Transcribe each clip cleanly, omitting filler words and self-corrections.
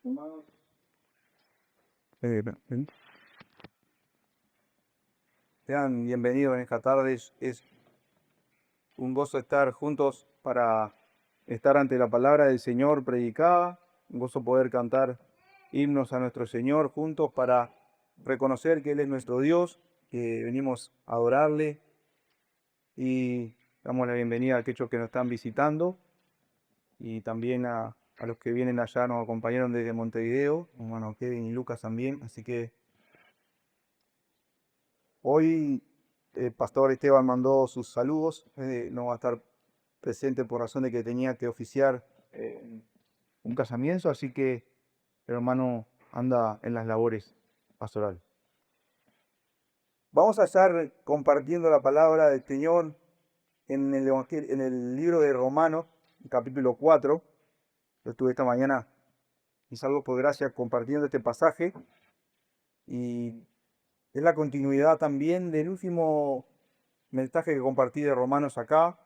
Hermanos, sean bienvenidos en esta tarde. Es un gozo estar juntos para estar ante la palabra del Señor predicada. Un gozo poder cantar himnos a nuestro Señor juntos para reconocer que Él es nuestro Dios, que venimos a adorarle y damos la bienvenida a aquellos que nos están visitando y también a los que vienen allá, nos acompañaron desde Montevideo, hermano Kevin y Lucas también. Así que hoy el pastor Esteban mandó sus saludos, no va a estar presente por razón de que tenía que oficiar un casamiento, así que el hermano anda en las labores pastorales. Vamos a estar compartiendo la palabra del Señor en el libro de Romanos, capítulo 4. Yo estuve esta mañana y salvo por gracia compartiendo este pasaje y es la continuidad también del último mensaje que compartí de Romanos acá,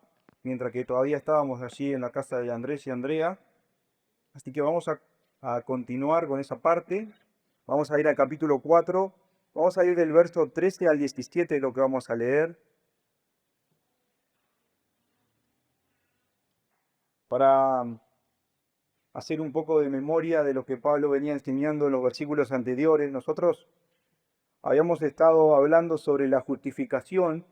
mientras que todavía estábamos allí en la casa de Andrés y Andrea. Así que vamos a continuar con esa parte. Vamos a ir al capítulo 4. Vamos a ir del verso 13 al 17, de lo que vamos a leer. Para hacer un poco de memoria de lo que Pablo venía enseñando en los versículos anteriores, nosotros habíamos estado hablando sobre la justificación,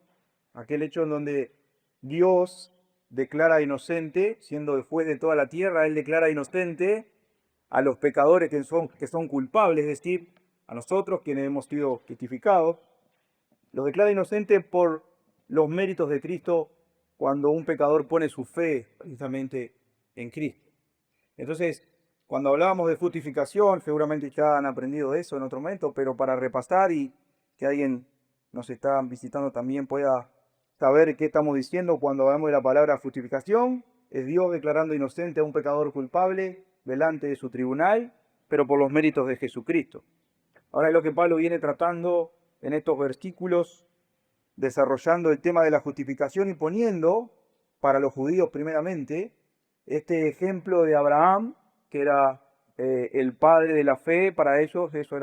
aquel hecho en donde Dios declara inocente, siendo el juez de toda la tierra, Él declara inocente a los pecadores que son culpables, es decir, a nosotros quienes hemos sido justificados, los declara inocente por los méritos de Cristo cuando un pecador pone su fe precisamente en Cristo. Entonces, cuando hablábamos de justificación, seguramente ya han aprendido eso en otro momento, pero para repasar y que alguien nos está visitando también pueda saber qué estamos diciendo cuando hablamos de la palabra justificación, es Dios declarando inocente a un pecador culpable delante de su tribunal, pero por los méritos de Jesucristo. Ahora es lo que Pablo viene tratando en estos versículos, desarrollando el tema de la justificación y poniendo, para los judíos primeramente, este ejemplo de Abraham, que era el padre de la fe. Para ellos eso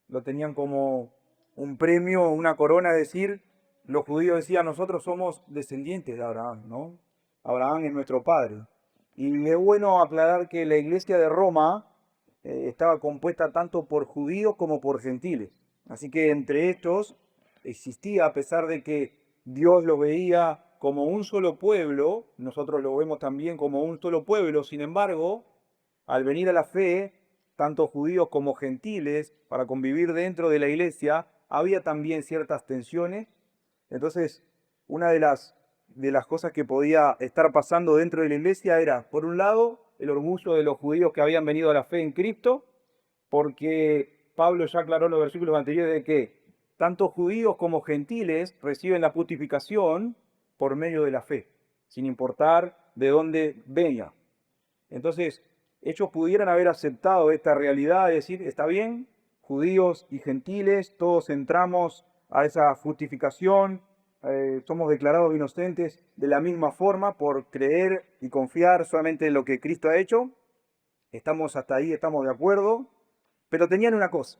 lo tenían como un premio, una corona, es decir, los judíos decían, nosotros somos descendientes de Abraham, ¿no? Abraham es nuestro padre. Y es bueno aclarar que la iglesia de Roma estaba compuesta tanto por judíos como por gentiles. Así que entre estos existía, a pesar de que Dios lo veía como un solo pueblo, nosotros lo vemos también como un solo pueblo. Sin embargo, al venir a la fe, tanto judíos como gentiles, para convivir dentro de la iglesia, había también ciertas tensiones. Entonces, una de las cosas que podía estar pasando dentro de la iglesia era, por un lado, el orgullo de los judíos que habían venido a la fe en Cristo, porque Pablo ya aclaró en los versículos anteriores de que tanto judíos como gentiles reciben la justificación por medio de la fe, sin importar de dónde venga. Entonces, ellos pudieran haber aceptado esta realidad, es decir, está bien, judíos y gentiles, todos entramos a esa justificación, somos declarados inocentes de la misma forma por creer y confiar solamente en lo que Cristo ha hecho. Estamos hasta ahí, estamos de acuerdo, pero tenían una cosa,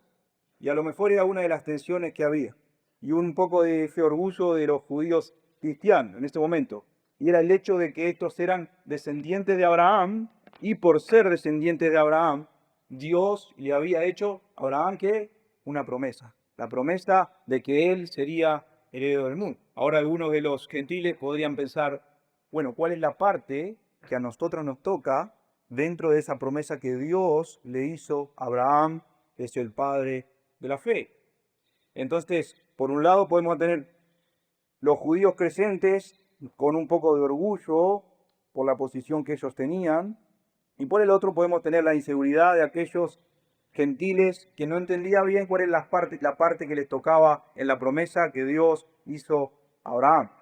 y a lo mejor era una de las tensiones que había, y un poco de ese orgullo de los judíos cristianos en este momento, y era el hecho de que estos eran descendientes de Abraham, y por ser descendientes de Abraham, Dios le había hecho a Abraham que una promesa, la promesa de que él sería heredero del mundo. Ahora algunos de los gentiles podrían pensar, bueno, ¿cuál es la parte que a nosotros nos toca dentro de esa promesa que Dios le hizo a Abraham, que es el padre de la fe? Entonces, por un lado podemos tener los judíos creyentes con un poco de orgullo por la posición que ellos tenían, y por el otro podemos tener la inseguridad de aquellos gentiles que no entendían bien cuál es la parte que les tocaba en la promesa que Dios hizo a Abraham.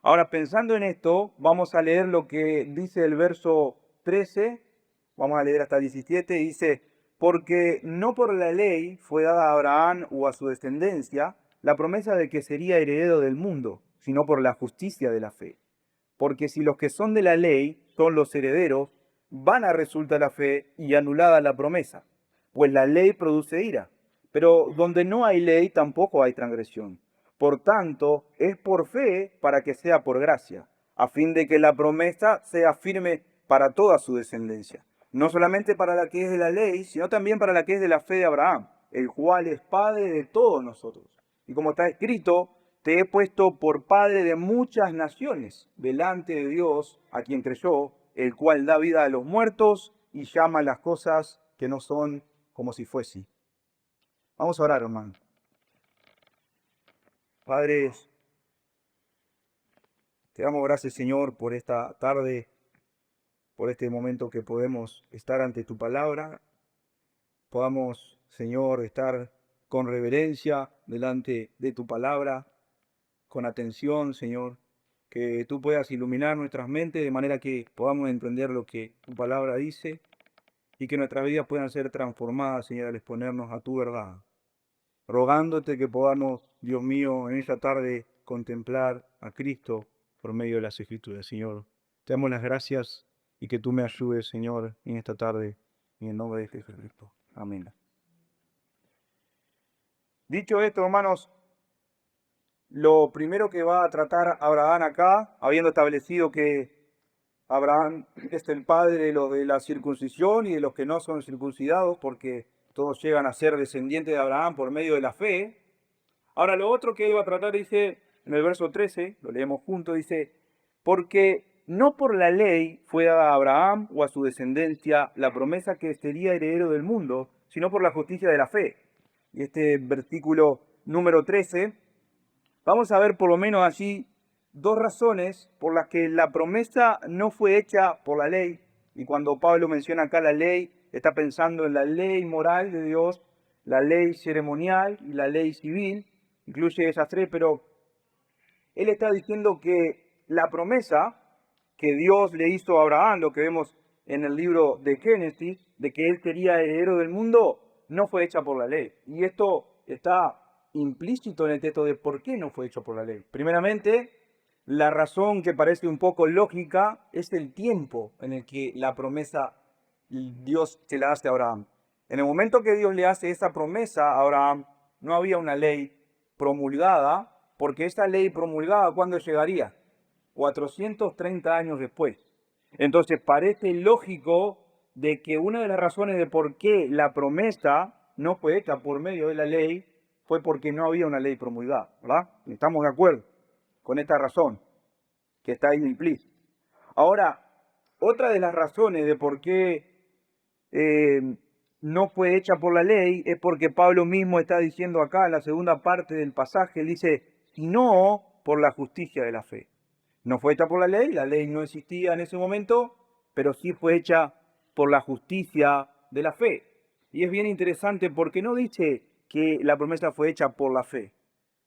Ahora, pensando en esto, vamos a leer lo que dice el verso 13, vamos a leer hasta 17, dice, porque no por la ley fue dada a Abraham o a su descendencia la promesa de que sería heredero del mundo, sino por la justicia de la fe. Porque si los que son de la ley son los herederos, vana resulta la fe y anulada la promesa, pues la ley produce ira. Pero donde no hay ley tampoco hay transgresión. Por tanto, es por fe para que sea por gracia, a fin de que la promesa sea firme para toda su descendencia, no solamente para la que es de la ley, sino también para la que es de la fe de Abraham, el cual es padre de todos nosotros. Y como está escrito, te he puesto por padre de muchas naciones delante de Dios, a quien creyó, el cual da vida a los muertos y llama las cosas que no son como si fuesen. Vamos a orar, hermano. Padre, te damos gracias, Señor, por esta tarde, por este momento que podemos estar ante tu palabra. Podamos, Señor, estar con reverencia delante de tu palabra, con atención, Señor, que tú puedas iluminar nuestras mentes de manera que podamos entender lo que tu palabra dice y que nuestras vidas puedan ser transformadas, Señor, al exponernos a tu verdad. Rogándote que podamos, Dios mío, en esta tarde contemplar a Cristo por medio de las Escrituras, Señor. Te damos las gracias y que tú me ayudes, Señor, en esta tarde, en el nombre de Jesucristo. Amén. Dicho esto, hermanos, lo primero que va a tratar Abraham acá, habiendo establecido que Abraham es el padre de los de la circuncisión y de los que no son circuncidados, porque todos llegan a ser descendientes de Abraham por medio de la fe. Ahora, lo otro que él va a tratar, dice en el verso 13, lo leemos juntos, dice, porque no por la ley fue dada a Abraham o a su descendencia la promesa que sería heredero del mundo, sino por la justicia de la fe. Y este versículo número 13, vamos a ver por lo menos allí dos razones por las que la promesa no fue hecha por la ley. Y cuando Pablo menciona acá la ley, está pensando en la ley moral de Dios, la ley ceremonial y la ley civil. Incluye esas tres, pero él está diciendo que la promesa que Dios le hizo a Abraham, lo que vemos en el libro de Génesis, de que él sería heredero del mundo, no fue hecha por la ley. Y esto está implícito en el texto de por qué no fue hecho por la ley. Primeramente, la razón que parece un poco lógica es el tiempo en el que la promesa Dios se la hace a Abraham. En el momento que Dios le hace esa promesa a Abraham, no había una ley promulgada, porque esta ley promulgada, ¿cuándo llegaría? 430 años después. Entonces parece lógico de que una de las razones de por qué la promesa no fue hecha por medio de la ley fue porque no había una ley promulgada, ¿verdad? Estamos de acuerdo con esta razón que está ahí implícita. Ahora, otra de las razones de por qué no fue hecha por la ley es porque Pablo mismo está diciendo acá en la segunda parte del pasaje, él dice, sino por la justicia de la fe. No fue hecha por la ley no existía en ese momento, pero sí fue hecha por la justicia de la fe. Y es bien interesante porque no dice que la promesa fue hecha por la fe.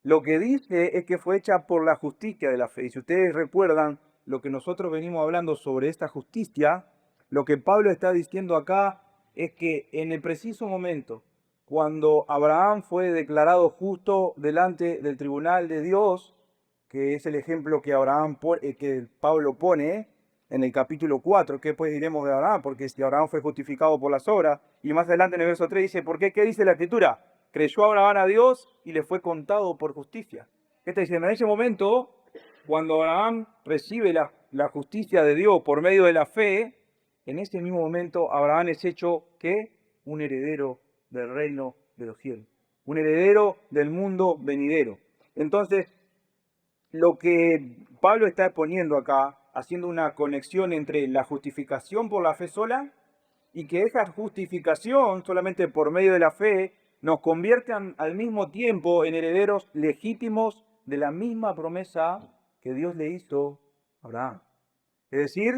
Lo que dice es que fue hecha por la justicia de la fe. Y si ustedes recuerdan lo que nosotros venimos hablando sobre esta justicia, lo que Pablo está diciendo acá es que en el preciso momento, cuando Abraham fue declarado justo delante del tribunal de Dios, que es el ejemplo que que Pablo pone en el capítulo 4, que pues diremos de Abraham, porque si Abraham fue justificado por las obras, y más adelante en el verso 3 dice, ¿por qué? ¿Qué dice la Escritura? Creyó Abraham a Dios y le fue contado por justicia. ¿Qué está diciendo? En ese momento, cuando Abraham recibe la justicia de Dios por medio de la fe, en ese mismo momento Abraham es hecho, ¿qué? Un heredero del reino de los cielos, un heredero del mundo venidero. Entonces, lo que Pablo está exponiendo acá, haciendo una conexión entre la justificación por la fe sola y que esa justificación solamente por medio de la fe nos convierte al mismo tiempo en herederos legítimos de la misma promesa que Dios le hizo a Abraham. Es decir,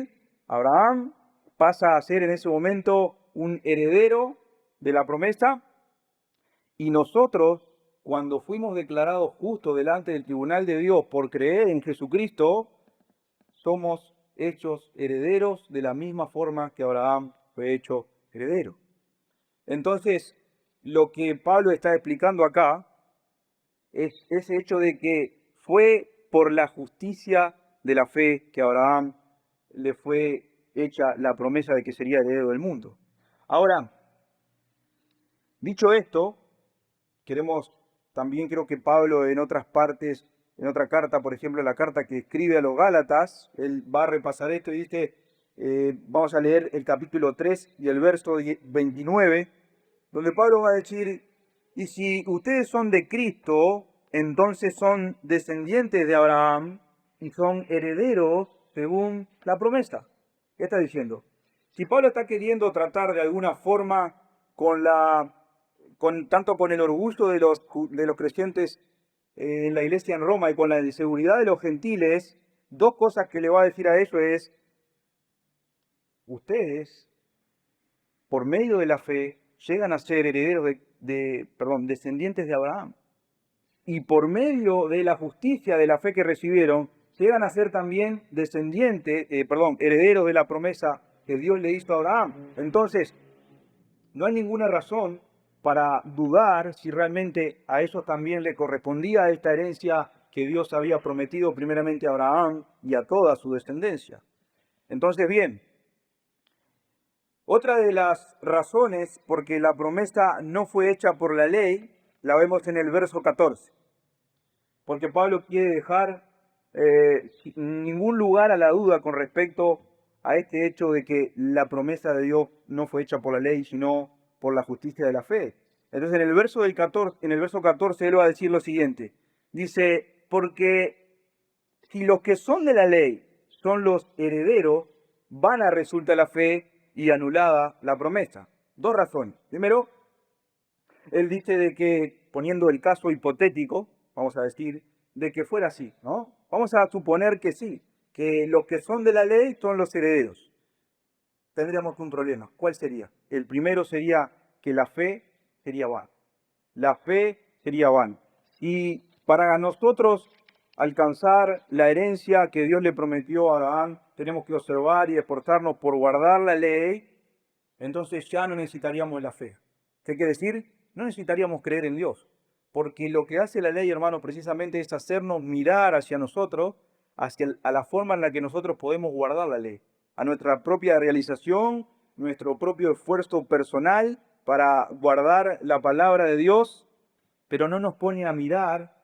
Abraham pasa a ser en ese momento un heredero de la promesa y nosotros, cuando fuimos declarados justos delante del tribunal de Dios por creer en Jesucristo, somos hechos herederos de la misma forma que Abraham fue hecho heredero. Entonces, lo que Pablo está explicando acá es ese hecho de que fue por la justicia de la fe que a Abraham le fue hecha la promesa de que sería heredero del mundo. Ahora, dicho esto, también creo que Pablo en otras partes, en otra carta, por ejemplo, la carta que escribe a los Gálatas, él va a repasar esto y dice, vamos a leer el capítulo 3 y el verso 29, donde Pablo va a decir, y si ustedes son de Cristo, entonces son descendientes de Abraham y son herederos según la promesa. ¿Qué está diciendo? Si Pablo está queriendo tratar de alguna forma tanto con el orgullo de los creyentes en la iglesia en Roma y con la inseguridad de los gentiles, dos cosas que le va a decir a eso es, ustedes, por medio de la fe, llegan a ser herederos descendientes de Abraham. Y por medio de la justicia de la fe que recibieron, llegan a ser también herederos de la promesa que Dios le hizo a Abraham. Entonces, no hay ninguna razón para dudar si realmente a ellos también le correspondía esta herencia que Dios había prometido primeramente a Abraham y a toda su descendencia. Entonces, bien, otra de las razones por que la promesa no fue hecha por la ley, la vemos en el verso 14. Porque Pablo quiere dejar ningún lugar a la duda con respecto a este hecho de que la promesa de Dios no fue hecha por la ley, sino por la justicia de la fe. Entonces en el verso 14 él va a decir lo siguiente. Dice, porque si los que son de la ley son los herederos, vana resulta la fe y anulada la promesa. Dos razones. Primero, él dice de que, poniendo el caso hipotético, vamos a decir, de que fuera así, ¿no? Vamos a suponer que sí, que los que son de la ley son los herederos. Tendríamos un problema. ¿Cuál sería? El primero sería que la fe sería vana. La fe sería vana. Y para nosotros alcanzar la herencia que Dios le prometió a Abraham, tenemos que observar y esforzarnos por guardar la ley, entonces ya no necesitaríamos la fe. ¿Qué quiere decir? No necesitaríamos creer en Dios. Porque lo que hace la ley, hermano, precisamente es hacernos mirar hacia nosotros, a la forma en la que nosotros podemos guardar la ley, a nuestra propia realización, nuestro propio esfuerzo personal para guardar la palabra de Dios, pero no nos pone a mirar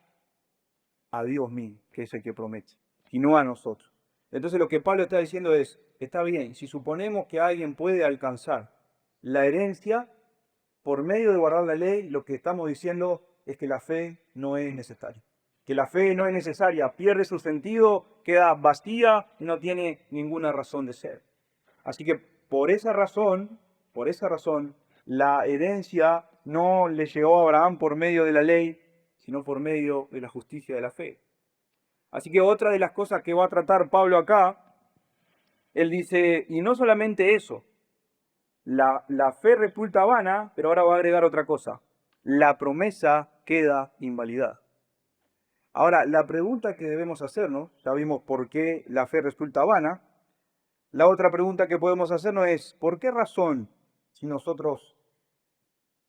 a Dios mismo, que es el que promete, sino a nosotros. Entonces lo que Pablo está diciendo es, está bien, si suponemos que alguien puede alcanzar la herencia por medio de guardar la ley, lo que estamos diciendo es que la fe no es necesaria. Que la fe no es necesaria, pierde su sentido, queda vacía y no tiene ninguna razón de ser. Así que por esa razón, la herencia no le llegó a Abraham por medio de la ley, sino por medio de la justicia de la fe. Así que otra de las cosas que va a tratar Pablo acá, él dice, y no solamente eso, la fe resulta vana, pero ahora va a agregar otra cosa, la promesa queda invalidada. Ahora, la pregunta que debemos hacernos, ya vimos por qué la fe resulta vana, la otra pregunta que podemos hacernos es, ¿por qué razón, si nosotros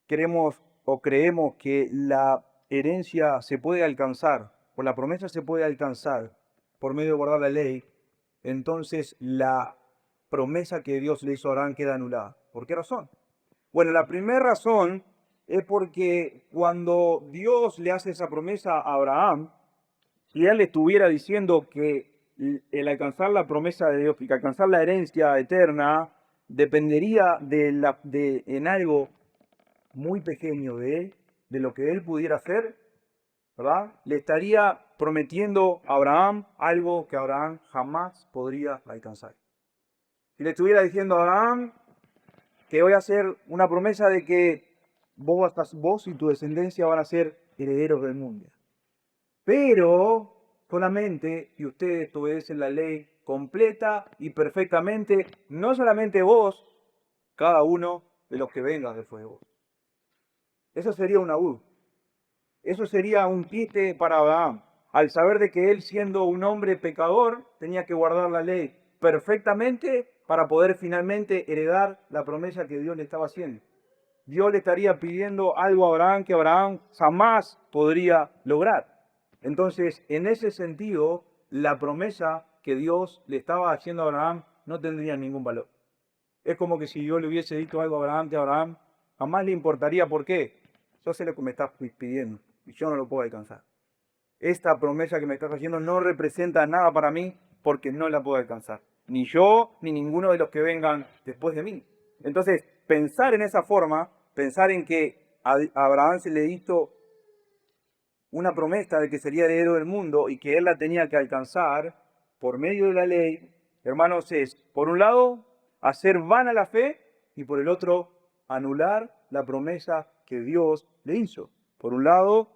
queremos o creemos que la herencia se puede alcanzar, o la promesa se puede alcanzar por medio de guardar la ley, entonces la promesa que Dios le hizo a Abraham queda anulada? ¿Por qué razón? Bueno, la primera razón es porque cuando Dios le hace esa promesa a Abraham, si él le estuviera diciendo que el alcanzar la promesa de Dios, que alcanzar la herencia eterna, dependería en algo muy pequeño de él, de lo que él pudiera hacer, ¿verdad? Le estaría prometiendo a Abraham algo que Abraham jamás podría alcanzar. Si le estuviera diciendo a Abraham que voy a hacer una promesa de que vos y tu descendencia van a ser herederos del mundo. Pero solamente si ustedes obedecen la ley completa y perfectamente, no solamente vos, cada uno de los que vengan después de vos. Eso sería un abuso. Eso sería un quite para Abraham. Al saber de que él, siendo un hombre pecador, tenía que guardar la ley perfectamente para poder finalmente heredar la promesa que Dios le estaba haciendo. Dios le estaría pidiendo algo a Abraham que Abraham jamás podría lograr. Entonces, en ese sentido, la promesa que Dios le estaba haciendo a Abraham no tendrían ningún valor. Es como que si yo le hubiese dicho algo a Abraham, que a Abraham jamás le importaría. ¿Por qué? Yo sé lo que me estás pidiendo y yo no lo puedo alcanzar. Esta promesa que me estás haciendo no representa nada para mí porque no la puedo alcanzar. Ni yo, ni ninguno de los que vengan después de mí. Entonces, pensar en esa forma, pensar en que a Abraham se le hizo una promesa de que sería heredero del mundo y que él la tenía que alcanzar por medio de la ley, hermanos, es, por un lado, hacer vana la fe y por el otro, anular la promesa que Dios le hizo. Por un lado,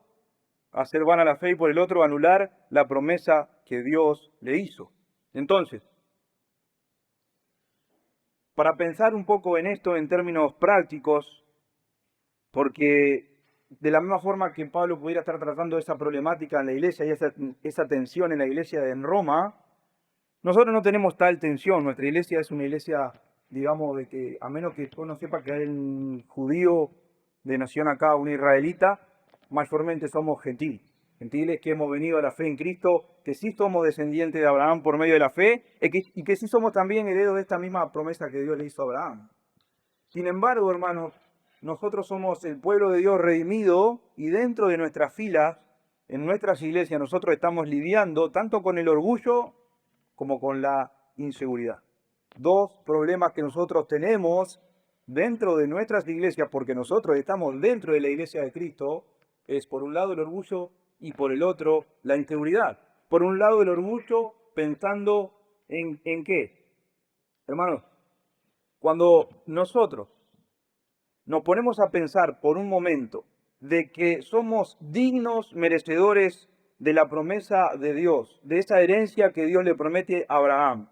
hacer vana la fe y por el otro, anular la promesa que Dios le hizo. Entonces, para pensar un poco en esto en términos prácticos, porque de la misma forma que Pablo pudiera estar tratando esa problemática en la iglesia y esa tensión en la iglesia en Roma, nosotros no tenemos tal tensión. Nuestra iglesia es una iglesia, digamos, de que a menos que uno sepa que hay un judío de nación acá, un israelita, mayormente somos gentiles. Gentiles que hemos venido a la fe en Cristo, que sí somos descendientes de Abraham por medio de la fe y que sí somos también herederos de esta misma promesa que Dios le hizo a Abraham. Sin embargo, hermanos, nosotros somos el pueblo de Dios redimido y dentro de nuestras filas, en nuestras iglesias, nosotros estamos lidiando tanto con el orgullo como con la inseguridad. Dos problemas que nosotros tenemos dentro de nuestras iglesias, porque nosotros estamos dentro de la iglesia de Cristo, es por un lado el orgullo y por el otro la inseguridad. Por un lado el orgullo pensando ¿en qué? Hermanos, cuando nosotros nos ponemos a pensar por un momento de que somos dignos merecedores de la promesa de Dios, de esa herencia que Dios le promete a Abraham,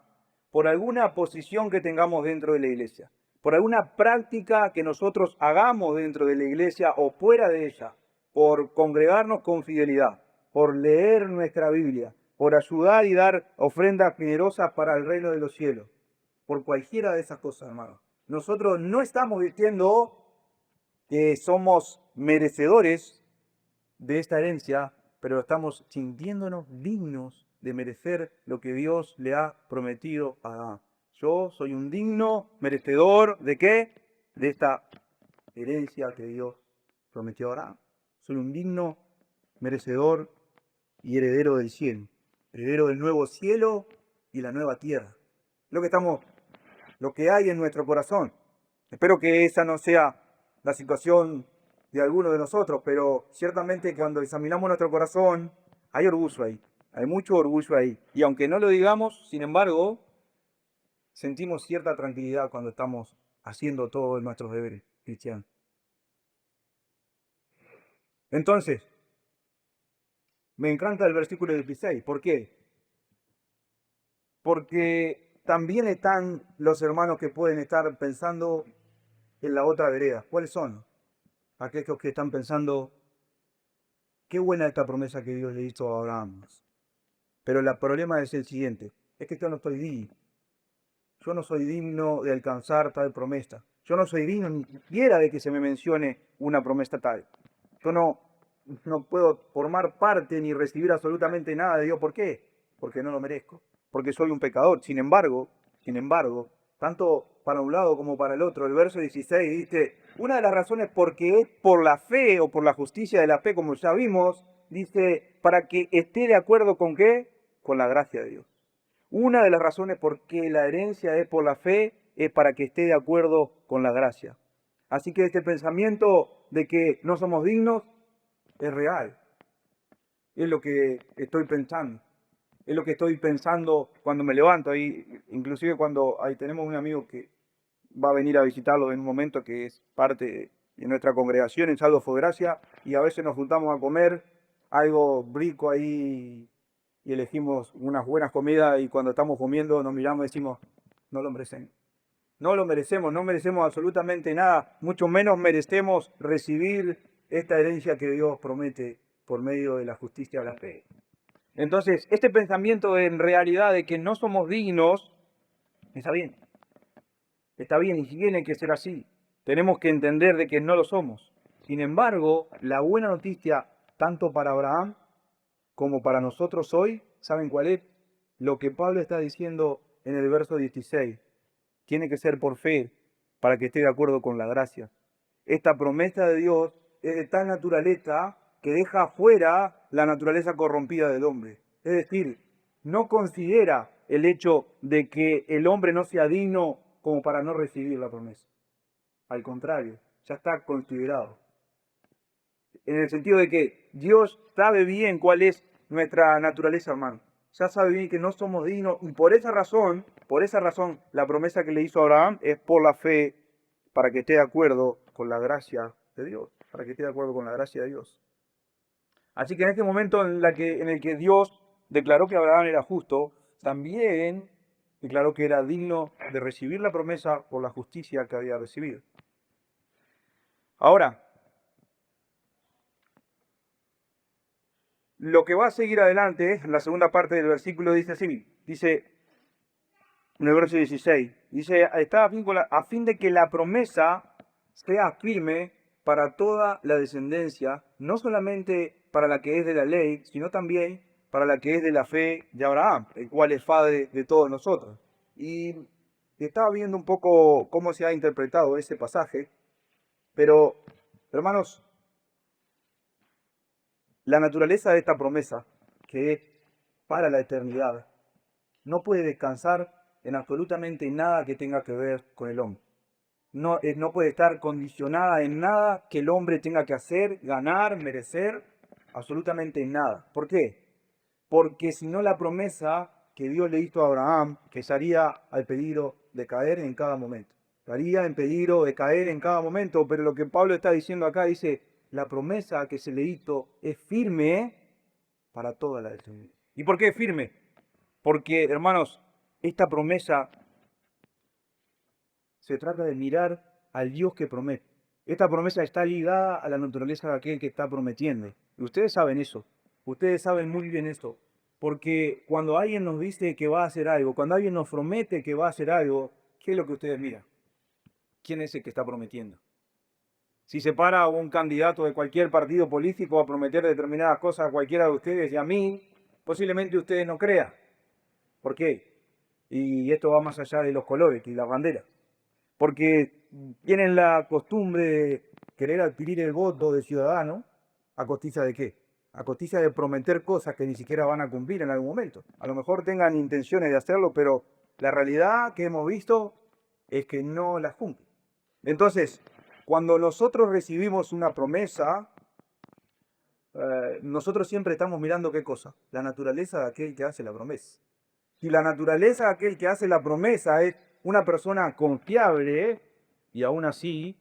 por alguna posición que tengamos dentro de la iglesia, por alguna práctica que nosotros hagamos dentro de la iglesia o fuera de ella, por congregarnos con fidelidad, por leer nuestra Biblia, por ayudar y dar ofrendas generosas para el reino de los cielos, por cualquiera de esas cosas, hermanos. Nosotros no estamos diciendo que somos merecedores de esta herencia, pero estamos sintiéndonos dignos de merecer lo que Dios le ha prometido a Adán. Yo soy un digno merecedor ¿de qué? De esta herencia que Dios prometió a Abraham. Soy un digno merecedor y heredero del cielo, heredero del nuevo cielo y la nueva tierra. Lo que hay en nuestro corazón. Espero que esa no sea la situación de alguno de nosotros, pero ciertamente cuando examinamos nuestro corazón, hay orgullo ahí, hay mucho orgullo ahí. Y aunque no lo digamos, sin embargo, sentimos cierta tranquilidad cuando estamos haciendo todos nuestros deberes cristianos. Entonces, me encanta el versículo 16. ¿Por qué? Porque también están los hermanos que pueden estar pensando en la otra vereda. ¿Cuáles son? Aquellos que están pensando, qué buena esta promesa que Dios le hizo a Abraham. Pero el problema es el siguiente, es que yo no estoy digno. Yo no soy digno de alcanzar tal promesa. Yo no soy digno ni siquiera de que se me mencione una promesa tal. Yo no puedo formar parte ni recibir absolutamente nada de Dios. ¿Por qué? Porque no lo merezco. Porque soy un pecador. Sin embargo, tanto para un lado como para el otro, el verso 16 dice, una de las razones porque es por la fe o por la justicia de la fe, como ya vimos, dice, para que esté de acuerdo con qué? Con la gracia de Dios. Una de las razones por qué la herencia es por la fe es para que esté de acuerdo con la gracia. Así que este pensamiento de que no somos dignos es real. Es lo que estoy pensando. Es lo que estoy pensando cuando me levanto. Ahí, inclusive cuando ahí tenemos un amigo que va a venir a visitarlo en un momento, que es parte de nuestra congregación en Salvo Fue Gracia, y a veces nos juntamos a comer algo rico ahí y elegimos unas buenas comidas y cuando estamos comiendo nos miramos y decimos, no lo merecemos. No lo merecemos, no merecemos absolutamente nada, mucho menos merecemos recibir esta herencia que Dios promete por medio de la justicia de la fe. Entonces, este pensamiento en realidad de que no somos dignos, está bien. Está bien y tiene que ser así. Tenemos que entender de que no lo somos. Sin embargo, la buena noticia, tanto para Abraham como para nosotros hoy, ¿saben cuál es? Lo que Pablo está diciendo en el verso 16. Tiene que ser por fe para que esté de acuerdo con la gracia. Esta promesa de Dios es de tal naturaleza que deja afuera la naturaleza corrompida del hombre. Es decir, no considera el hecho de que el hombre no sea digno como para no recibir la promesa. Al contrario, ya está considerado. En el sentido de que Dios sabe bien cuál es nuestra naturaleza, hermano. Ya sabe bien que no somos dignos y por esa razón, la promesa que le hizo a Abraham es por la fe para que esté de acuerdo con la gracia de Dios, para que esté de acuerdo con la gracia de Dios. Así que en este momento en el que Dios declaró que Abraham era justo, también declaró que era digno de recibir la promesa por la justicia que había recibido. Ahora, lo que va a seguir adelante, en la segunda parte del versículo dice así, dice en el verso 16, dice, está a fin de que la promesa sea firme para toda la descendencia, no solamente para la que es de la ley, sino también para la que es de la fe de Abraham, el cual es padre de todos nosotros. Y estaba viendo un poco cómo se ha interpretado ese pasaje, pero, hermanos, la naturaleza de esta promesa, que es para la eternidad, no puede descansar en absolutamente nada que tenga que ver con el hombre. No puede estar condicionada en nada que el hombre tenga que hacer, ganar, merecer, absolutamente en nada. ¿Por qué? Porque si no la promesa que Dios le hizo a Abraham, que estaría al peligro de caer en cada momento. Estaría en peligro de caer en cada momento, pero lo que Pablo está diciendo acá dice, la promesa que se le hizo es firme para toda la descendencia. ¿Y por qué firme? Porque, hermanos, esta promesa se trata de mirar al Dios que promete. Esta promesa está ligada a la naturaleza de aquel que está prometiendo. Y ustedes saben eso. Ustedes saben muy bien esto. Porque cuando alguien nos dice que va a hacer algo, cuando alguien nos promete que va a hacer algo, ¿qué es lo que ustedes miran? ¿Quién es el que está prometiendo? Si se para un candidato de cualquier partido político a prometer determinadas cosas a cualquiera de ustedes y a mí, posiblemente ustedes no crean. ¿Por qué? Y esto va más allá de los colores y las banderas. Porque tienen la costumbre de querer adquirir el voto de ciudadano a costilla de qué? A costilla de prometer cosas que ni siquiera van a cumplir en algún momento. A lo mejor tengan intenciones de hacerlo, pero la realidad que hemos visto es que no las cumplen. Entonces, cuando nosotros recibimos una promesa, nosotros siempre estamos mirando qué cosa, la naturaleza de aquel que hace la promesa. Si la naturaleza de aquel que hace la promesa es una persona confiable, y aún así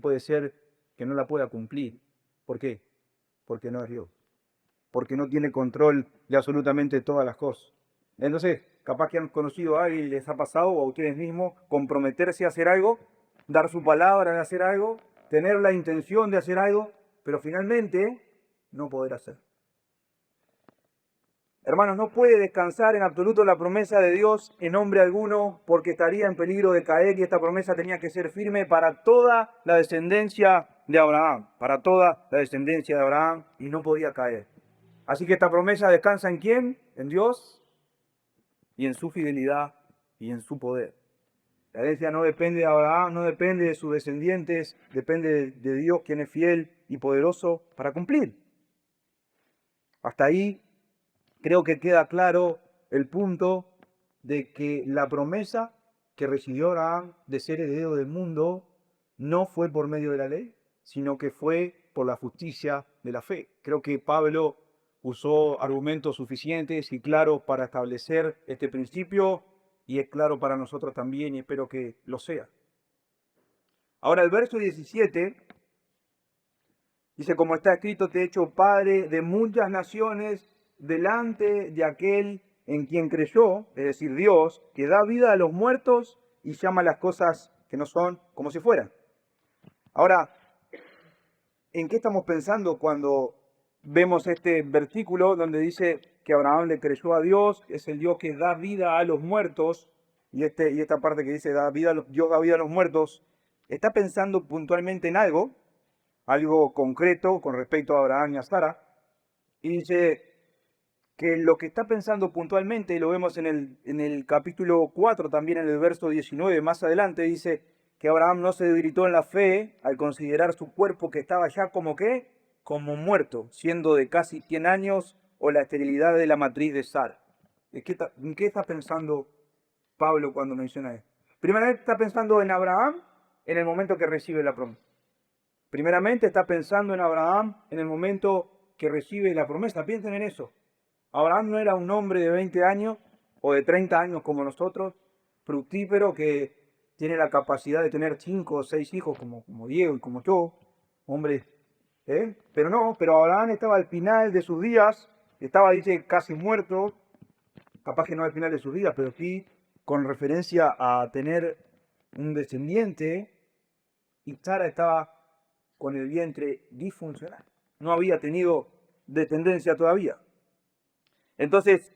puede ser que no la pueda cumplir. ¿Por qué? Porque no es Dios. Porque no tiene control de absolutamente todas las cosas. Entonces, capaz que han conocido a alguien, les ha pasado, o a ustedes mismos, comprometerse a hacer algo, dar su palabra de hacer algo, tener la intención de hacer algo, pero finalmente no poder hacer. Hermanos, no puede descansar en absoluto la promesa de Dios en hombre alguno, porque estaría en peligro de caer y esta promesa tenía que ser firme para toda la descendencia de Abraham, para toda la descendencia de Abraham, y no podía caer. Así que esta promesa descansa ¿en quién? En Dios y en su fidelidad y en su poder. La herencia no depende de Abraham, no depende de sus descendientes, depende de Dios, quien es fiel y poderoso para cumplir. Hasta ahí creo que queda claro el punto de que la promesa que recibió Abraham de ser heredero del mundo no fue por medio de la ley, sino que fue por la justicia de la fe. Creo que Pablo usó argumentos suficientes y claros para establecer este principio y es claro para nosotros también y espero que lo sea. Ahora el verso 17 dice, como está escrito, te he hecho padre de muchas naciones delante de aquel en quien creyó, es decir, Dios, que da vida a los muertos y llama las cosas que no son como si fueran. Ahora, ¿en qué estamos pensando cuando vemos este versículo donde dice que Abraham le creyó a Dios, es el Dios que da vida a los muertos, y esta parte que dice Dios da vida a los muertos, está pensando puntualmente en algo concreto con respecto a Abraham y a Sara, y dice que lo que está pensando puntualmente, lo vemos en el capítulo 4, también en el verso 19, más adelante, dice que Abraham no se debilitó en la fe al considerar su cuerpo que estaba ya como qué, como muerto, siendo de casi 100 años, o la esterilidad de la matriz de Sara. En qué está pensando Pablo cuando menciona esto? Primeramente está pensando en Abraham en el momento que recibe la promesa. Primeramente está pensando en Abraham en el momento que recibe la promesa. Piensen en eso. Abraham no era un hombre de 20 años o de 30 años como nosotros, fructífero, que tiene la capacidad de tener 5 o 6 hijos como Diego y como yo, hombre. Pero no, pero Abraham estaba al final de sus días, estaba, dice, casi muerto, capaz que no al final de sus días, pero sí con referencia a tener un descendiente, y Sara estaba con el vientre disfuncional. No había tenido descendencia todavía. Entonces,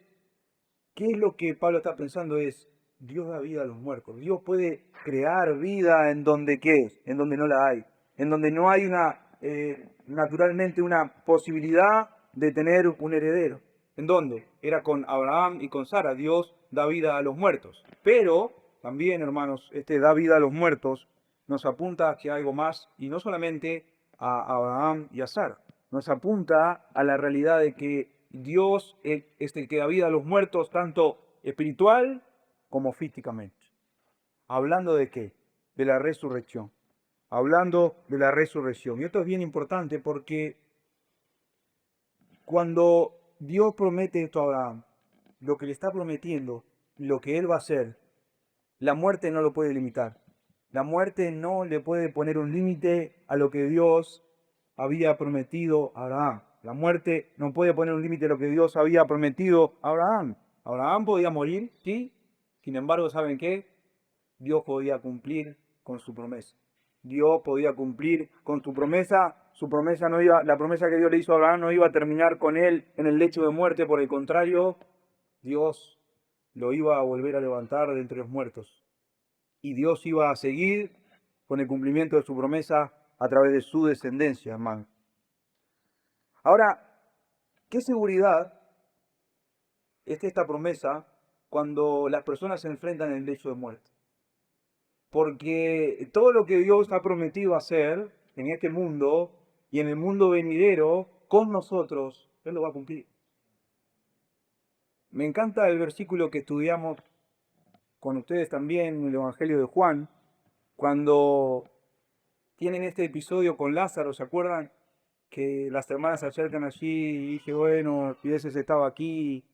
¿qué es lo que Pablo está pensando? Es, Dios da vida a los muertos. Dios puede crear vida en donde ¿qué es? En donde no la hay. En donde no hay naturalmente una posibilidad de tener un heredero. ¿En dónde? Era con Abraham y con Sara. Dios da vida a los muertos. Pero también, hermanos, este da vida a los muertos nos apunta hacia algo más, y no solamente a Abraham y a Sara. Nos apunta a la realidad de que Dios es el que da vida a los muertos, tanto espiritual como físicamente. ¿Hablando de qué? De la resurrección. Hablando de la resurrección. Y esto es bien importante porque cuando Dios promete esto a Abraham, lo que le está prometiendo, lo que él va a hacer, la muerte no lo puede limitar. La muerte no le puede poner un límite a lo que Dios había prometido a Abraham. La muerte no puede poner un límite a lo que Dios había prometido a Abraham. Abraham podía morir, sí. Sin embargo, ¿saben qué? Dios podía cumplir con su promesa. Dios podía cumplir con su promesa. Su promesa no iba, la promesa que Dios le hizo a Abraham no iba a terminar con él en el lecho de muerte. Por el contrario, Dios lo iba a volver a levantar de entre los muertos. Y Dios iba a seguir con el cumplimiento de su promesa a través de su descendencia, hermano. Ahora, ¿qué seguridad es esta promesa cuando las personas se enfrentan en el lecho de muerte? Porque todo lo que Dios ha prometido hacer en este mundo y en el mundo venidero con nosotros, Él lo va a cumplir. Me encanta el versículo que estudiamos con ustedes también en el Evangelio de Juan, cuando tienen este episodio con Lázaro, ¿se acuerdan? Que las hermanas se acercan allí y dije, bueno, si ese estaba aquí,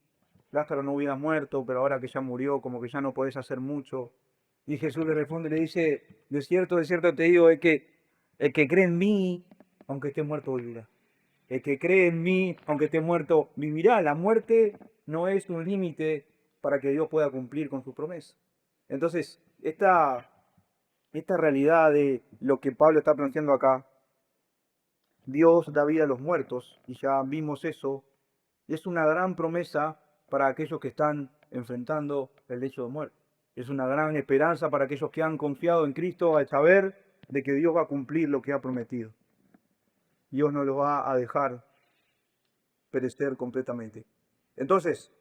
Lázaro no hubiera muerto, pero ahora que ya murió, como que ya no podés hacer mucho. Y Jesús le responde, le dice, de cierto te digo, es que el que cree en mí, aunque esté muerto, vivirá. El que cree en mí, aunque esté muerto, vivirá. La muerte no es un límite para que Dios pueda cumplir con su promesa. Entonces, esta realidad de lo que Pablo está planteando acá, Dios da vida a los muertos, y ya vimos eso, es una gran promesa para aquellos que están enfrentando el lecho de muerte. Es una gran esperanza para aquellos que han confiado en Cristo al saber de que Dios va a cumplir lo que ha prometido. Dios no los va a dejar perecer completamente. Entonces,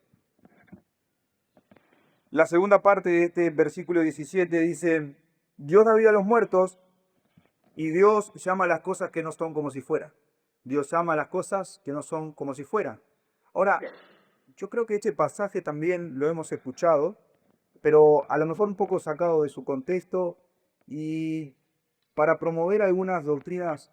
la segunda parte de este versículo 17 dice, Dios da vida a los muertos y Dios llama a las cosas que no son como si fueran. Dios llama a las cosas que no son como si fueran. Ahora, yo creo que este pasaje también lo hemos escuchado, pero a lo mejor un poco sacado de su contexto y para promover algunas doctrinas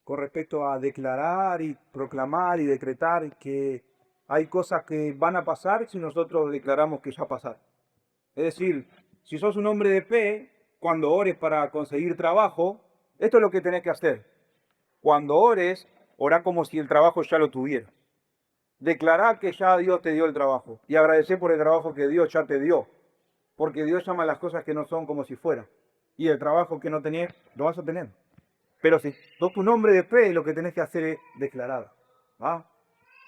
con respecto a declarar y proclamar y decretar que hay cosas que van a pasar si nosotros declaramos que ya pasaron. Es decir, si sos un hombre de fe, cuando ores para conseguir trabajo, esto es lo que tenés que hacer. Cuando ores, orá como si el trabajo ya lo tuvieras. Declará que ya Dios te dio el trabajo y agradecer por el trabajo que Dios ya te dio. Porque Dios llama las cosas que no son como si fueran. Y el trabajo que no tenés, lo vas a tener. Pero si sos un hombre de fe, lo que tenés que hacer es declarar. ¿Va?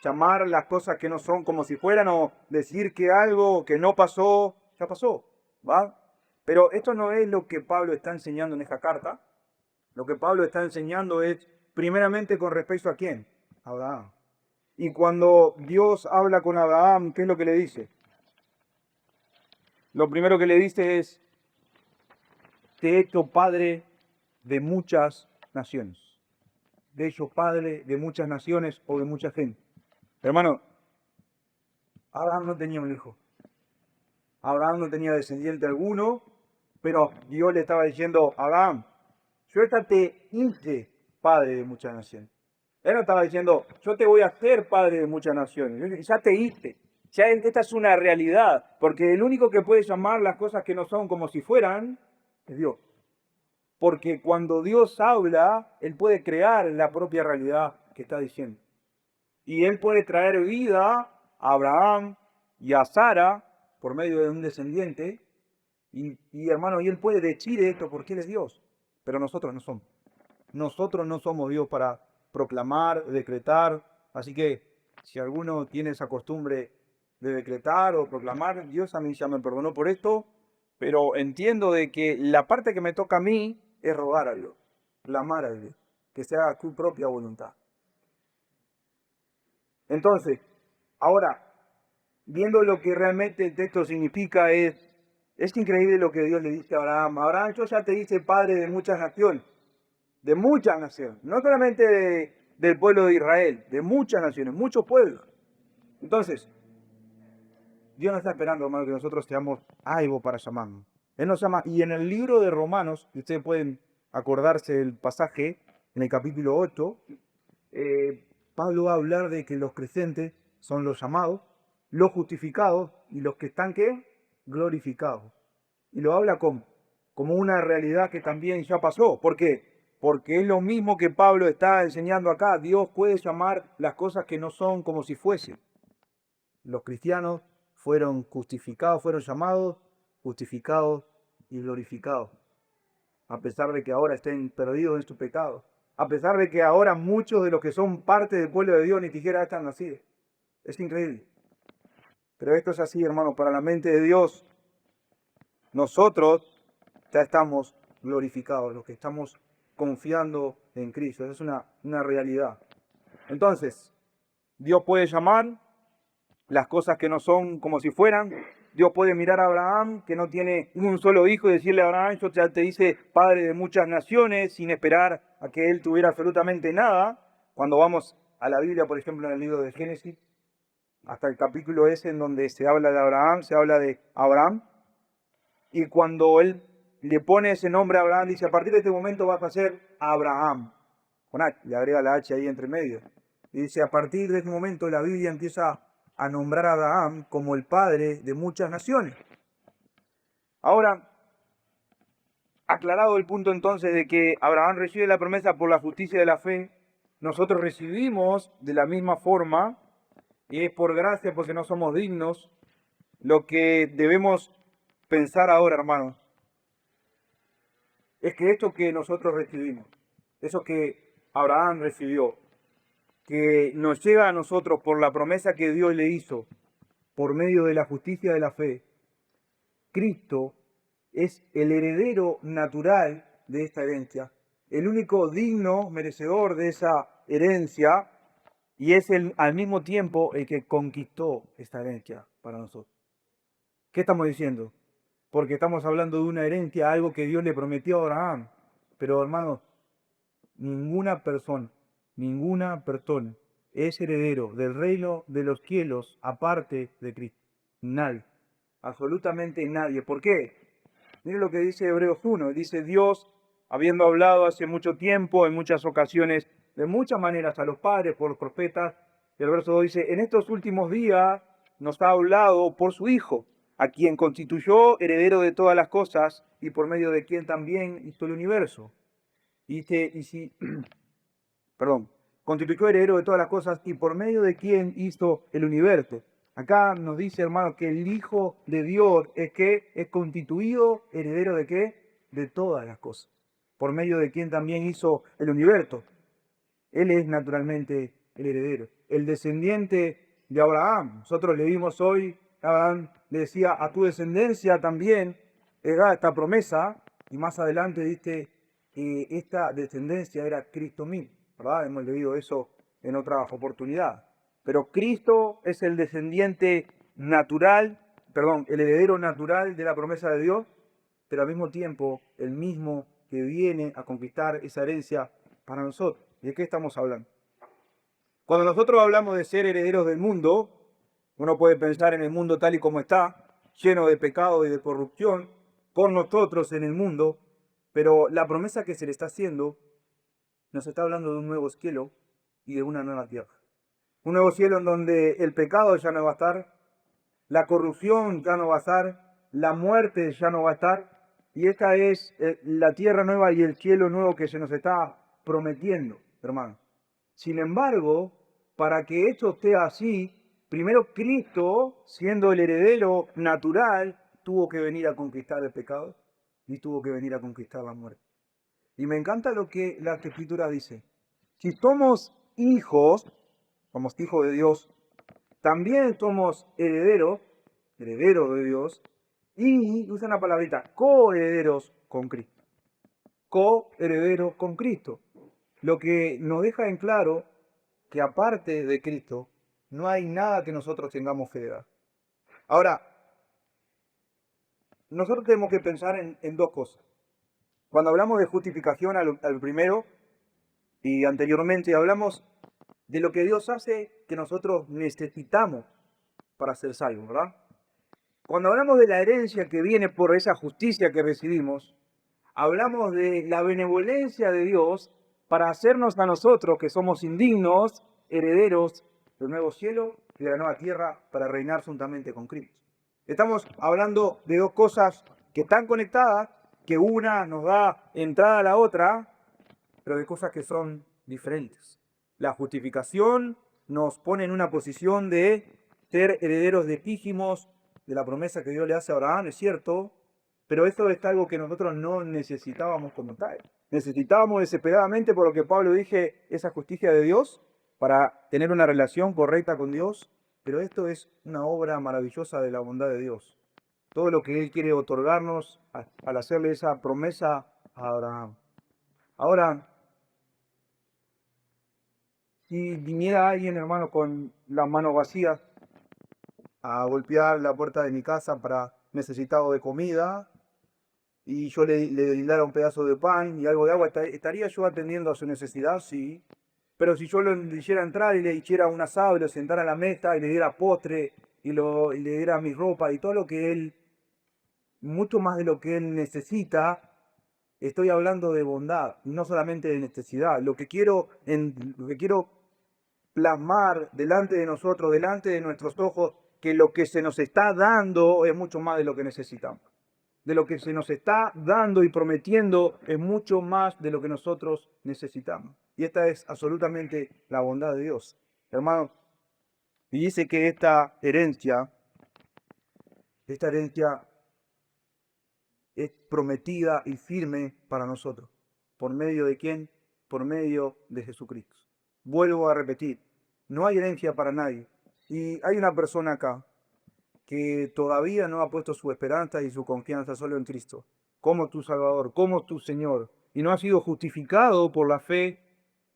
Llamar las cosas que no son como si fueran, o decir que algo que no pasó, ya pasó. ¿Va? Pero esto no es lo que Pablo está enseñando en esta carta. Lo que Pablo está enseñando es, primeramente, con respecto a quién. A Abraham. Y cuando Dios habla con Abraham, ¿qué es lo que le dice? Lo primero que le dice es, te he hecho padre de muchas naciones. Te he hecho padre de muchas naciones o de mucha gente. Hermano, Abraham no tenía un hijo. Abraham no tenía descendiente alguno, pero Dios le estaba diciendo, Abraham, yo ya te hice padre de muchas naciones. Él no estaba diciendo, yo te voy a hacer padre de muchas naciones. Ya te hice. Ya esta es una realidad. Porque el único que puede llamar las cosas que no son como si fueran es Dios. Porque cuando Dios habla, Él puede crear la propia realidad que está diciendo. Y Él puede traer vida a Abraham y a Sara por medio de un descendiente. Y hermano, y Él puede decir esto porque Él es Dios. Pero nosotros no somos. Nosotros no somos Dios para proclamar, decretar. Así que si alguno tiene esa costumbre de decretar o proclamar, Dios a mí ya me perdonó por esto, pero entiendo de que la parte que me toca a mí es rogar a Dios, clamar a Dios, que sea tu propia voluntad. Entonces, ahora, viendo lo que realmente el texto significa es increíble lo que Dios le dice a Abraham. Abraham, yo ya te hice padre de muchas naciones. De muchas naciones, no solamente del pueblo de Israel, de muchas naciones, muchos pueblos. Entonces, Dios no está esperando, hermano, que nosotros seamos algo para llamarnos. Él nos llama, y en el libro de Romanos, si ustedes pueden acordarse del pasaje, en el capítulo 8, Pablo va a hablar de que los creyentes son los llamados, los justificados y los que están, ¿qué? Glorificados. Y lo habla como una realidad que también ya pasó. ¿Por qué? Porque es lo mismo que Pablo está enseñando acá. Dios puede llamar las cosas que no son como si fuesen. Los cristianos fueron justificados, fueron llamados, justificados y glorificados. A pesar de que ahora estén perdidos en su pecado. A pesar de que ahora muchos de los que son parte del pueblo de Dios ni siquiera están nacidos. Es increíble. Pero esto es así, hermano, para la mente de Dios. Nosotros ya estamos glorificados, los que estamos confiando en Cristo. Esa es una realidad. Entonces, Dios puede llamar las cosas que no son como si fueran. Dios puede mirar a Abraham, que no tiene un solo hijo, y decirle a Abraham, yo ya te hice padre de muchas naciones, sin esperar a que él tuviera absolutamente nada. Cuando vamos a la Biblia, por ejemplo, en el libro de Génesis, hasta el capítulo ese en donde se habla de Abraham, se habla de Abraham. Y cuando él le pone ese nombre a Abraham, dice, a partir de este momento vas a ser Abraham. Con H, le agrega la H ahí entre medio. Y dice, a partir de este momento la Biblia empieza a nombrar a Abraham como el padre de muchas naciones. Ahora, aclarado el punto entonces de que Abraham recibe la promesa por la justicia de la fe, nosotros recibimos de la misma forma, y es por gracia porque no somos dignos, lo que debemos pensar ahora, hermanos, es que esto que nosotros recibimos, eso que Abraham recibió, que nos llega a nosotros por la promesa que Dios le hizo, por medio de la justicia de la fe, Cristo es el heredero natural de esta herencia, el único digno, merecedor de esa herencia, y es al mismo tiempo el que conquistó esta herencia para nosotros. ¿Qué estamos diciendo? Porque estamos hablando de una herencia, algo que Dios le prometió a Abraham. Pero hermanos, ninguna persona es heredero del reino de los cielos aparte de Cristo. Nadie, absolutamente nadie. ¿Por qué? Mire lo que dice Hebreos 1. Dice Dios, habiendo hablado hace mucho tiempo, en muchas ocasiones, de muchas maneras a los padres, por los profetas. Y el verso 2 dice, en estos últimos días nos ha hablado por su Hijo, a quien constituyó heredero de todas las cosas y por medio de quien también hizo el universo. Y dice, perdón, constituyó heredero de todas las cosas y por medio de quien hizo el universo. Acá nos dice, hermano, que el Hijo de Dios es que es constituido heredero de qué? De todas las cosas. Por medio de quien también hizo el universo. Él es naturalmente el heredero. El descendiente de Abraham. Nosotros le vimos hoy, Abraham le decía, a tu descendencia también era esta promesa. Y más adelante dice que esta descendencia era Cristo mismo. ¿Verdad? Hemos leído eso en otra oportunidad. Pero Cristo es el descendiente natural, perdón, el heredero natural de la promesa de Dios, pero al mismo tiempo el mismo que viene a conquistar esa herencia para nosotros. ¿Y de qué estamos hablando? Cuando nosotros hablamos de ser herederos del mundo, uno puede pensar en el mundo tal y como está, lleno de pecado y de corrupción, por nosotros en el mundo, pero la promesa que se le está haciendo nos está hablando de un nuevo cielo y de una nueva tierra. Un nuevo cielo en donde el pecado ya no va a estar, la corrupción ya no va a estar, la muerte ya no va a estar, y esta es la tierra nueva y el cielo nuevo que se nos está prometiendo, hermano. Sin embargo, para que esto esté así, primero Cristo, siendo el heredero natural, tuvo que venir a conquistar el pecado y tuvo que venir a conquistar la muerte. Y me encanta lo que la Escritura dice. Si somos hijos de Dios, también somos herederos de Dios, y usa una palabrita, coherederos con Cristo. Coherederos con Cristo. Lo que nos deja en claro que aparte de Cristo, no hay nada que nosotros tengamos que dar. Ahora, nosotros tenemos que pensar en dos cosas. Cuando hablamos de justificación al primero, y anteriormente hablamos de lo que Dios hace que nosotros necesitamos para ser salvos, ¿verdad? Cuando hablamos de la herencia que viene por esa justicia que recibimos, hablamos de la benevolencia de Dios para hacernos a nosotros, que somos indignos, herederos del nuevo cielo y de la nueva tierra, para reinar juntamente con Cristo. Estamos hablando de dos cosas que están conectadas, que una nos da entrada a la otra, pero de cosas que son diferentes. La justificación nos pone en una posición de ser herederos legítimos de la promesa que Dios le hace a Abraham, es cierto, pero esto es algo que nosotros no necesitábamos como tal. Necesitábamos desesperadamente, por lo que Pablo dije, esa justicia de Dios para tener una relación correcta con Dios, pero esto es una obra maravillosa de la bondad de Dios. Todo lo que Él quiere otorgarnos al hacerle esa promesa a Abraham. Ahora, si viniera alguien, hermano, con las manos vacías a golpear la puerta de mi casa para necesitado de comida, y yo le diera un pedazo de pan y algo de agua, ¿estaría yo atendiendo a su necesidad? Sí. Pero si yo le hiciera entrar y le hiciera un asado y lo sentara a la mesa y le diera postre y le diera mi ropa y todo lo que él, mucho más de lo que él necesita, estoy hablando de bondad, no solamente de necesidad. Lo que quiero plasmar delante de nosotros, delante de nuestros ojos, que lo que se nos está dando es mucho más de lo que necesitamos. De lo que se nos está dando y prometiendo es mucho más de lo que nosotros necesitamos. Y esta es absolutamente la bondad de Dios. Hermanos, y dice que esta herencia es prometida y firme para nosotros. ¿Por medio de quién? Por medio de Jesucristo. Vuelvo a repetir, no hay herencia para nadie. Y hay una persona acá que todavía no ha puesto su esperanza y su confianza solo en Cristo, como tu Salvador, como tu Señor, y no ha sido justificado por la fe,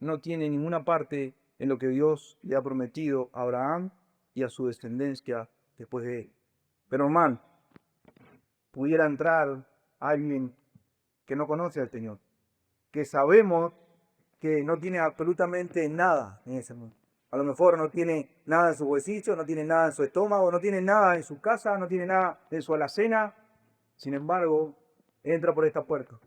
no tiene ninguna parte en lo que Dios le ha prometido a Abraham y a su descendencia después de él. Pero hermano, pudiera entrar alguien que no conoce al Señor, que sabemos que no tiene absolutamente nada en ese mundo. A lo mejor no tiene nada en su bolsillo, no tiene nada en su estómago, no tiene nada en su casa, no tiene nada en su alacena. Sin embargo, entra por esta puerta.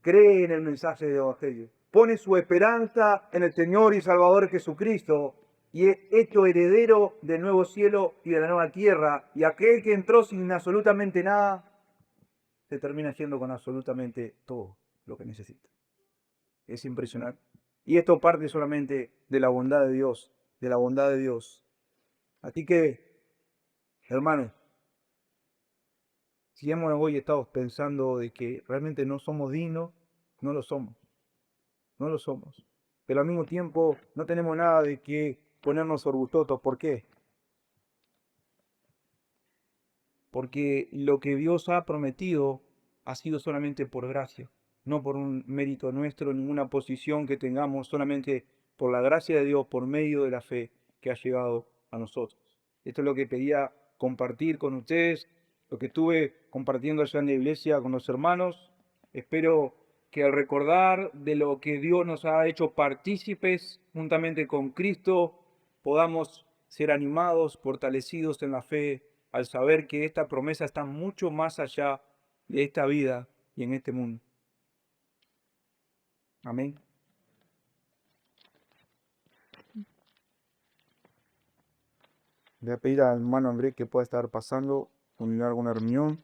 Cree en el mensaje del Evangelio. Pone su esperanza en el Señor y Salvador Jesucristo y es hecho heredero del nuevo cielo y de la nueva tierra. Y aquel que entró sin absolutamente nada, se termina yendo con absolutamente todo lo que necesita. Es impresionante. Y esto parte solamente de la bondad de Dios, de la bondad de Dios. Así que, hermanos, si hemos hoy estado pensando de que realmente no somos dignos, no lo somos, no lo somos. Pero al mismo tiempo no tenemos nada de que ponernos orgullosos. ¿Por qué? Porque lo que Dios ha prometido ha sido solamente por gracia, no por un mérito nuestro, ninguna posición que tengamos, solamente por la gracia de Dios, por medio de la fe. que ha llegado a nosotros. Esto es lo que quería compartir con ustedes, lo que estuve compartiendo allá en la iglesia con los hermanos. Espero que al recordar de lo que Dios nos ha hecho partícipes juntamente con Cristo, podamos ser animados, fortalecidos en la fe, al saber que esta promesa está mucho más allá de esta vida y en este mundo. Amén. Voy a pedir al hermano Andrés que pueda estar pasando, terminar alguna reunión.